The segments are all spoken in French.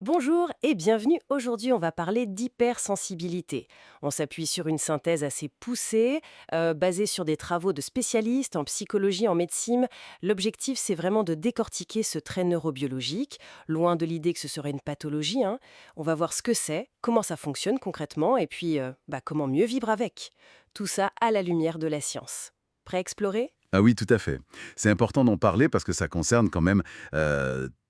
Bonjour et bienvenue. Aujourd'hui, on va parler d'hypersensibilité. On s'appuie sur une synthèse assez poussée, basée sur des travaux de spécialistes en psychologie, en médecine. L'objectif, c'est vraiment de décortiquer ce trait neurobiologique, loin de l'idée que ce serait une pathologie, hein. On va voir ce que c'est, comment ça fonctionne concrètement, et puis comment mieux vivre avec. Tout ça à la lumière de la science. Prêt à explorer? Ah oui, tout à fait. C'est important d'en parler parce que ça concerne quand même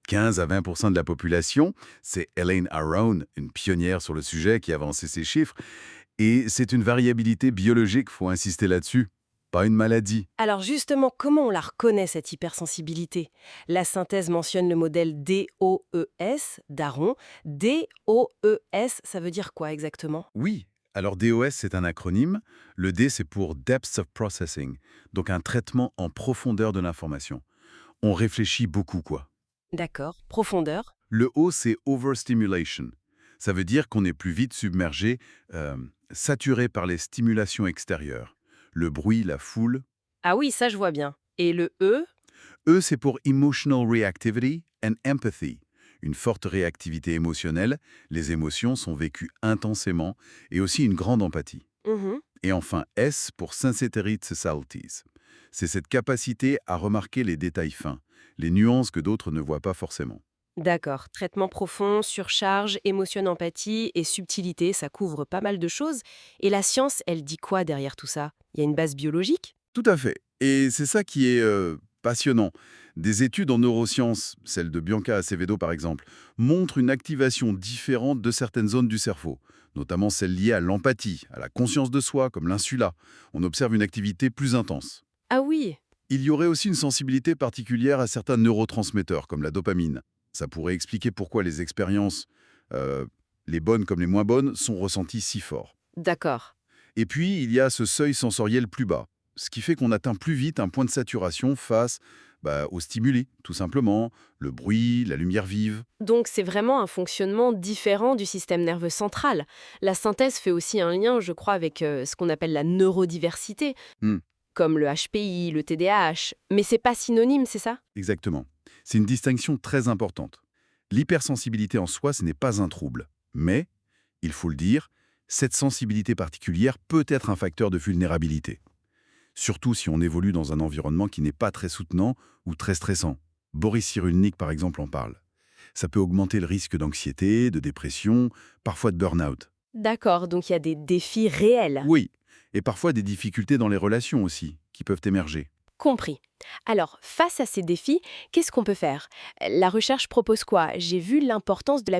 15 à 20 de la population. C'est Elaine Aron, une pionnière sur le sujet, qui a avancé ces chiffres. Et c'est une variabilité biologique, faut insister là-dessus, pas une maladie. Alors justement, comment on la reconnaît, cette hypersensibilité? La synthèse mentionne le modèle DOES, d'Aron. DOES, ça veut dire quoi exactement? Oui, alors DOS, c'est un acronyme. Le D, c'est pour Depth of Processing, donc un traitement en profondeur de l'information. On réfléchit beaucoup, quoi. D'accord. Profondeur. Le O, c'est Overstimulation. Ça veut dire qu'on est plus vite submergé, saturé par les stimulations extérieures. Le bruit, la foule. Ah oui, ça je vois bien. Et le E? E, c'est pour Emotional Reactivity and Empathy. Une forte réactivité émotionnelle, les émotions sont vécues intensément et aussi une grande empathie. Mhm. Et enfin S pour Sensory Subtleties. C'est cette capacité à remarquer les détails fins, les nuances que d'autres ne voient pas forcément. D'accord. Traitement profond, surcharge, émotion, empathie et subtilité, ça couvre pas mal de choses. Et la science, elle dit quoi derrière tout ça? Il y a une base biologique? Tout à fait. Et c'est ça qui est passionnant. Des études en neurosciences, celle de Bianca Acevedo par exemple, montrent une activation différente de certaines zones du cerveau, notamment celles liées à l'empathie, à la conscience de soi, comme l'insula. On observe une activité plus intense. Ah oui. Il y aurait aussi une sensibilité particulière à certains neurotransmetteurs, comme la dopamine. Ça pourrait expliquer pourquoi les expériences, euh, les bonnes comme les moins bonnes, sont ressenties si fort. D'accord. Et puis, il y a ce seuil sensoriel plus bas, ce qui fait qu'on atteint plus vite un point de saturation face aux stimuli, tout simplement, le bruit, la lumière vive. Donc c'est vraiment un fonctionnement différent du système nerveux central. La synthèse fait aussi un lien, je crois, avec ce qu'on appelle la neurodiversité, Hmm, comme le HPI, le TDAH. Mais c'est pas synonyme, c'est ça? exactement. C'est une distinction très importante. L'hypersensibilité en soi, ce n'est pas un trouble. Mais, il faut le dire, cette sensibilité particulière peut être un facteur de vulnérabilité. Surtout si on évolue dans un environnement qui n'est pas très soutenant ou très stressant. Boris Cyrulnik, par exemple, en parle. Ça peut augmenter le risque d'anxiété, de dépression, parfois de burn-out. D'accord, donc il y a des défis réels. Oui, et parfois des difficultés dans les relations aussi, qui peuvent émerger. Compris. Alors, face à ces défis, qu'est-ce qu'on peut faire? La recherche propose quoi? J'ai vu l'importance de la